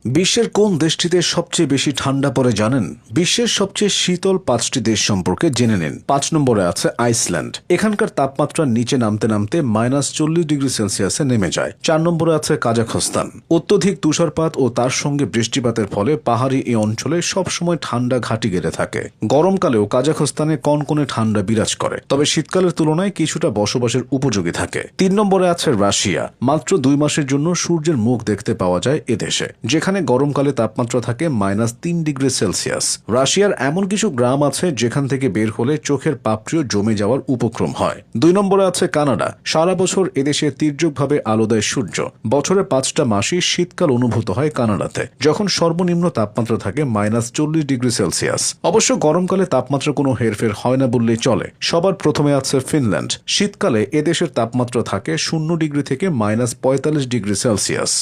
বিশ্বের কোন দেশটিতে সবচেয়ে বেশি ঠান্ডা পড়ে জানেন? বিশ্বের সবচেয়ে শীতল 5টি দেশ সম্পর্কে জেনে নিন। 5 নম্বরে আছে আইসল্যান্ড। এখানকার তাপমাত্রা নিচে নামতে নামতে -40°C নেমে যায়। 4 নম্বরে আছে কাজাখস্তান। অত্যধিক তুষারপাত ও তার সঙ্গে বৃষ্টিপাতের ফলে পাহাড়ি এই অঞ্চলে সবসময় ঠান্ডা ঘাঁটি গেড়ে থাকে। গরমকালেও কাজাখস্তানে কনকনে ঠান্ডা বিরাজ করে, তবে শীতকালের তুলনায় কিছুটা বসবাসের উপযোগী থাকে। 3 নম্বরে আছে রাশিয়া। মাত্র 2 মাসের জন্য সূর্যের মুখ দেখতে পাওয়া যায় এদেশে, যেখানে গরমকালে তাপমাত্রা থাকে -3°C। রাশিয়ার এমন কিছু গ্রাম আছে যেখান থেকে বের হলে চোখের পাপড়িও জমে যাওয়ার উপক্রম হয়। 2 নম্বরে আছে কানাডা। সারা বছর এদেশে তীর্যকভাবে আলো দেয় সূর্য। বছরে 5টা মাসই শীতকাল অনুভূত হয় কানাডাতে, যখন সর্বনিম্ন তাপমাত্রা থাকে -40°C। অবশ্য গরমকালে তাপমাত্রা কোনো হেরফের হয় না বললেই চলে। সবার প্রথমে আছে ফিনল্যান্ড। শীতকালে এদেশের তাপমাত্রা থাকে 0 ডিগ্রি থেকে -45°C।